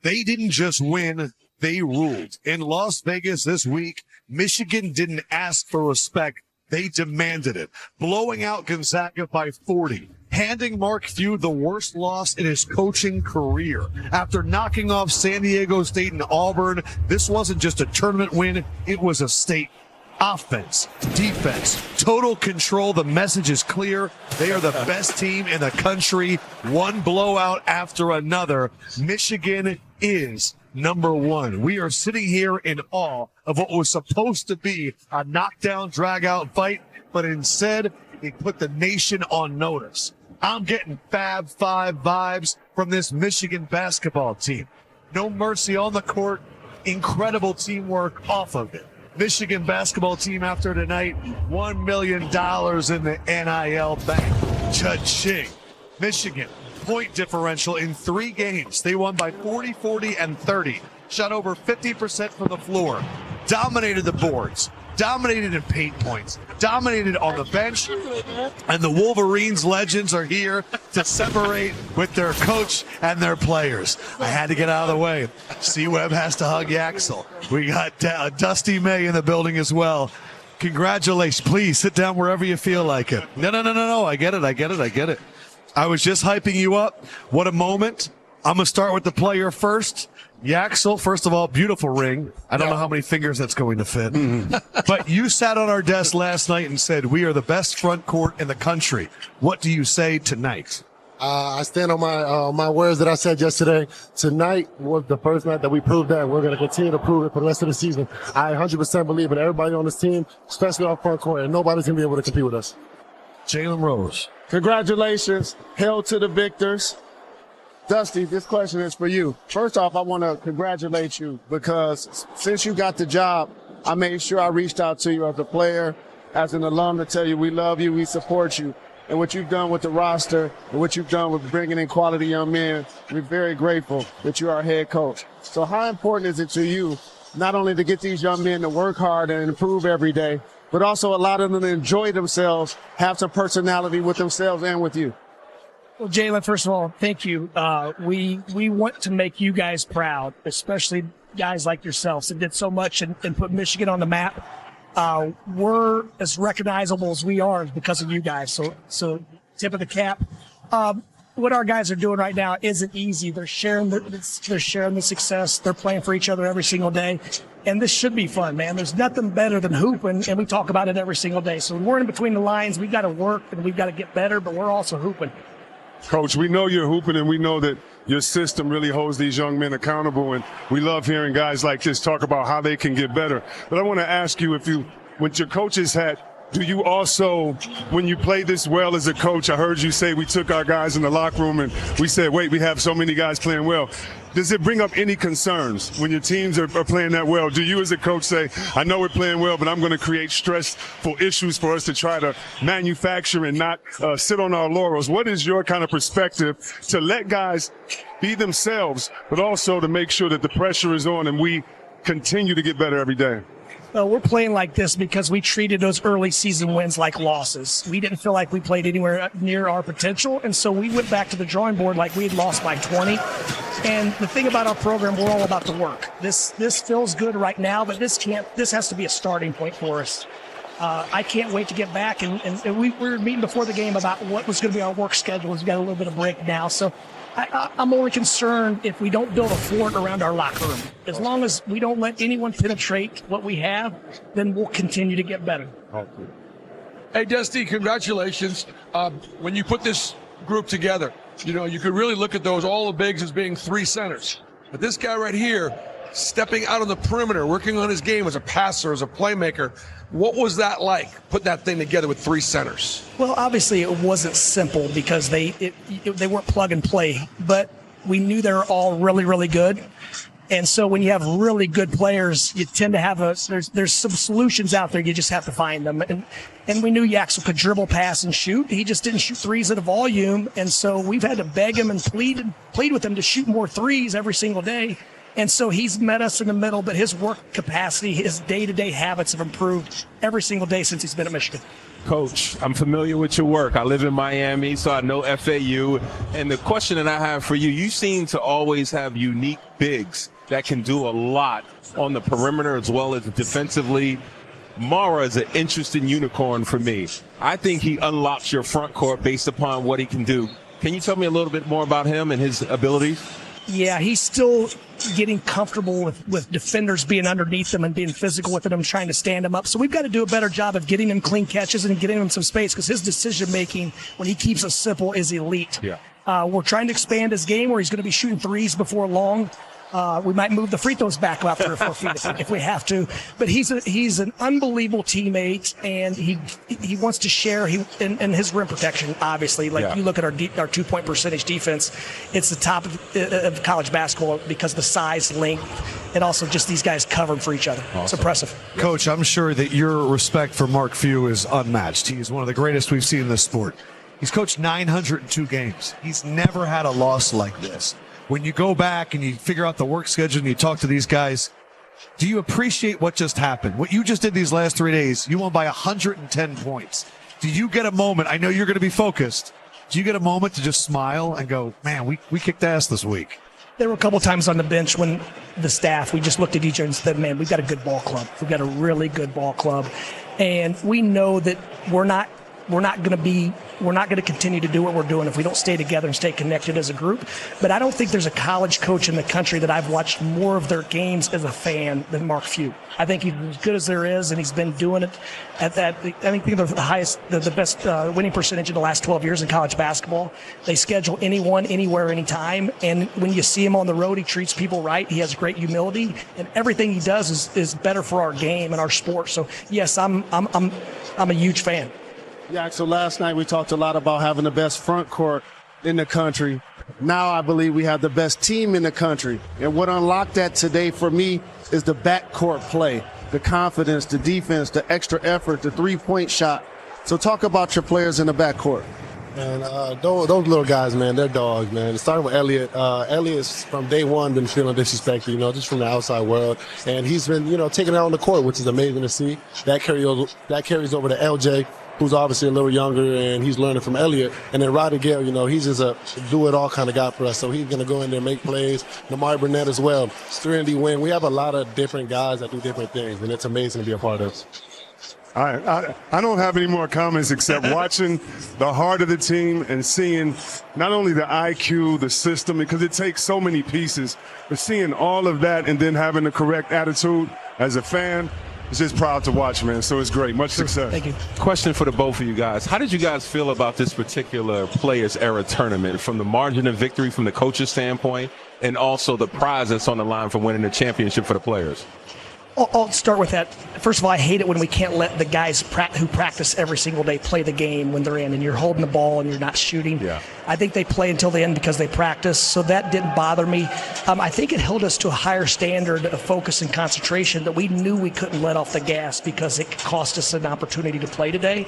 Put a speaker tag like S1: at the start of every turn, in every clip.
S1: They didn't just win, they ruled. In Las Vegas this week, Michigan didn't ask for respect. They demanded it, blowing out Gonzaga by 40, handing Mark Few the worst loss in his coaching career. After knocking off San Diego State and Auburn, this wasn't just a tournament win, it was a state. Offense, defense, total control. The message is clear. They are the best team in the country. One blowout after another. Michigan is number one. We are sitting here in awe of what was supposed to be a knockdown, drag-out fight, but instead it put the nation on notice. I'm getting Fab Five vibes from this Michigan basketball team. No mercy on the court. Incredible teamwork off of it. Michigan basketball team after tonight, $1 million in the NIL bank. Cha-ching. Michigan, point differential in 3 games. They won by 40, 40, and 30. Shot over 50% from the floor. Dominated the boards. Dominated in paint points. Dominated on the bench. And the Wolverines legends are here to separate with their coach and their players. I had to get out of the way. C-Web has to hug Yaxel. We got Dusty May in the building as well. Congratulations. Please sit down wherever you feel like it. No. I get it. I was just hyping you up. What a moment. I'm going to start with the player first. Yaxel, first of all, beautiful ring. I don't know how many fingers that's going to fit. But you sat on our desk last night and said, we are the best front court in the country. What do you say tonight?
S2: I stand on my words that I said yesterday. Tonight was the first night that we proved that. We're going to continue to prove it for the rest of the season. I 100% believe in everybody on this team, especially our front court, and nobody's going to be able to compete with us.
S1: Jalen Rose.
S3: Congratulations. Hail to the victors. Dusty, this question is for you. First off, I want to congratulate you because since you got the job, I made sure I reached out to you as a player, as an alum to tell you we love you, we support you. And what you've done with the roster and what you've done with bringing in quality young men, we're very grateful that you are our head coach. So how important is it to you not only to get these young men to work hard and improve every day, but also allow them to enjoy themselves, have some personality with themselves and with you?
S4: Well, Jalen, first of all, thank you. We want to make you guys proud, especially guys like yourselves that did so much and put Michigan on the map. We're as recognizable as we are because of you guys. So tip of the cap. What our guys are doing right now isn't easy. They're sharing the success. They're playing for each other every single day. And this should be fun, man. There's nothing better than hooping, and we talk about it every single day. So when we're in between the lines, we've got to work and we've got to get better, but we're also hooping.
S5: Coach, we know you're hooping, and we know that your system really holds these young men accountable, and we love hearing guys like this talk about how they can get better. But I want to ask you, with your coach's hat, do you also, when you play this well as a coach, I heard you say we took our guys in the locker room and we said, wait, we have so many guys playing well. Does it bring up any concerns when your teams are playing that well? Do you as a coach say, I know we're playing well, but I'm going to create stressful issues for us to try to manufacture and not sit on our laurels? What is your kind of perspective to let guys be themselves, but also to make sure that the pressure is on and we continue to get better every day?
S4: Well, we're playing like this because we treated those early season wins like losses. We didn't feel like we played anywhere near our potential, and so we went back to the drawing board like we had lost by 20. And the thing about our program, we're all about the work. This feels good right now, but this has to be a starting point for us. I can't wait to get back, and we were meeting before the game about what was going to be our work schedule. We've got a little bit of break now, so I'm only concerned if we don't build a fort around our locker room. As long as we don't let anyone penetrate what we have, then we'll continue to get better.
S6: Hey, Dusty, congratulations. When you put this group together, you could really look at all the bigs as being 3 centers. But this guy right here, stepping out on the perimeter, working on his game as a passer, as a playmaker, what was that like, putting that thing together with 3 centers?
S4: Well, obviously it wasn't simple because they weren't plug and play, but we knew they were all really, really good. And so when you have really good players, you tend to have there's some solutions out there. You just have to find them. And we knew Yaxel could dribble, pass, and shoot. He just didn't shoot threes at a volume. And so we've had to beg him and plead with him to shoot more threes every single day. And so he's met us in the middle, but his work capacity, his day-to-day habits have improved every single day since he's been at Michigan.
S7: Coach, I'm familiar with your work. I live in Miami, so I know FAU. And the question that I have for you, you seem to always have unique bigs that can do a lot on the perimeter as well as defensively. Mara is an interesting unicorn for me. I think he unlocks your front court based upon what he can do. Can you tell me a little bit more about him and his abilities?
S4: Yeah, he's still getting comfortable with defenders being underneath him and being physical with him, trying to stand him up. So we've got to do a better job of getting him clean catches and getting him some space, because his decision-making, when he keeps it simple, is elite.
S7: Yeah.
S4: We're trying to expand his game where he's going to be shooting threes before long. We might move the free throws back about 3 or 4 feet if we have to. But he's an unbelievable teammate, and he wants to share in his rim protection, obviously. You look at our 2-point percentage defense, it's the top of college basketball because of the size, length, and also just these guys covering for each other. Awesome. It's impressive.
S1: Coach, I'm sure that your respect for Mark Few is unmatched. He is one of the greatest we've seen in this sport. He's coached 902 games. He's never had a loss like this. When you go back and you figure out the work schedule and you talk to these guys, do you appreciate what just happened? What you just did these last 3 days, you won by 110 points. Do you get a moment? I know you're going to be focused. Do you get a moment to just smile and go, man, we kicked ass this week?
S4: There were a couple times on the bench when the staff, we just looked at each other and said, man, we've got a good ball club. We've got a really good ball club. And we know that we're not going to continue to do what we're doing if we don't stay together and stay connected as a group. But I don't think there's a college coach in the country that I've watched more of their games as a fan than Mark Few. I think he's as good as there is, and he's been doing it at that. I think they're the highest, the best winning percentage in the last 12 years in college basketball. They schedule anyone, anywhere, anytime. And when you see him on the road, he treats people right. He has great humility, and everything he does is better for our game and our sport. So yes, I'm a huge fan.
S3: Yeah, so last night we talked a lot about having the best front court in the country. Now I believe we have the best team in the country. And what unlocked that today for me is the backcourt play, the confidence, the defense, the extra effort, the three-point shot. So talk about your players in the backcourt.
S2: And those little guys, man, they're dogs, man. Starting with Elliott. Elliott's from day one been feeling disrespected, just from the outside world. And he's been, taking it out on the court, which is amazing to see. That carries over to LJ, who's obviously a little younger, and he's learning from Elliott. And then Roddy Gale, he's just a do-it-all kind of guy for us. So he's going to go in there and make plays. Lamar Burnett as well. Trinity Wynn. We have a lot of different guys that do different things, and it's amazing to be a part of.
S5: I don't have any more comments except watching the heart of the team and seeing not only the IQ, the system, because it takes so many pieces, but seeing all of that and then having the correct attitude as a fan. It's just proud to watch, man. So it's great. Much success.
S4: Thank you.
S7: Question for the both of you guys. How did you guys feel about this particular Players Era tournament, from the margin of victory from the coach's standpoint and also the prize that's on the line for winning the championship for the players?
S4: I'll start with that. First of all, I hate it when we can't let the guys who practice every single day play the game when they're in, and you're holding the ball and you're not shooting.
S7: Yeah.
S4: I think they play until the end because they practice, so that didn't bother me. I think it held us to a higher standard of focus and concentration that we knew we couldn't let off the gas because it cost us an opportunity to play today.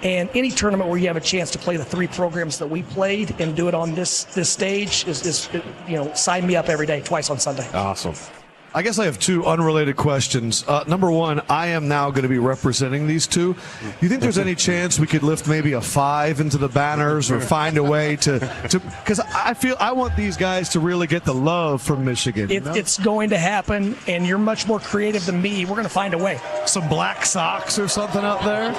S4: And any tournament where you have a chance to play the 3 programs that we played and do it on this stage is sign me up every day, twice on Sunday.
S7: Awesome.
S1: I guess I have 2 unrelated questions. Number one, I am now going to be representing these 2. You think there's any chance we could lift maybe a 5 into the banners or find a way to because I want these guys to really get the love from Michigan.
S4: It's going to happen, and you're much more creative than me. We're going to find a way.
S1: Some black socks or something up there.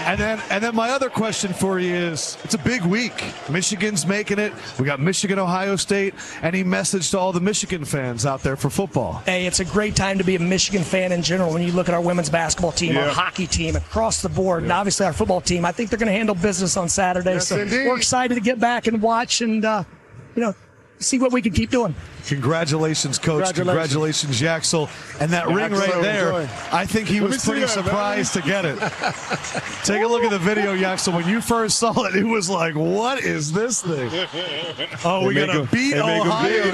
S1: and then my other question for you is, it's a big week. Michigan's making it. We got Michigan, Ohio State. Any message to all the Michigan fans out there for football?
S4: Hey, it's a great time to be a Michigan fan in general when you look at our women's basketball team, our hockey team, across the board, and obviously our football team. I think they're going to handle business on Saturday.
S3: Yes,
S4: so
S3: indeed.
S4: We're excited to get back and watch and, see what we can keep doing.
S1: Congratulations, Coach. Congratulations, Yaxel. And that ring right there, I think he was pretty surprised to get it. Take a look at the video, Yaxel. When you first saw it, it was like, what is this thing? Oh, we got to beat Ohio.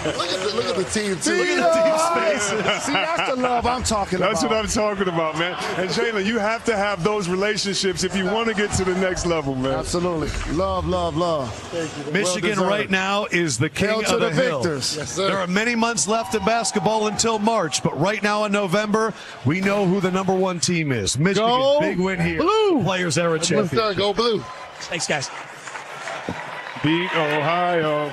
S2: Look at the team, too.
S1: Look at the team's faces.
S3: See, that's the love I'm talking about.
S5: That's what I'm talking about, man. And Jalen, you have to have those relationships if you want to get to the next level, man.
S3: Absolutely. Love, love, love.
S2: Thank you.
S1: Michigan
S3: Well
S1: right now is the king
S3: Hail
S1: of
S3: to the
S1: hill.
S3: victors.
S2: Yes, sir.
S1: There are many months left in basketball until March, but right now in November, we know who the number one team is. Michigan,
S3: Go
S1: big win here.
S3: Blue.
S1: Players era
S2: Yes,
S1: champion.
S2: sir. Go blue.
S4: Thanks, guys.
S5: Beat Ohio.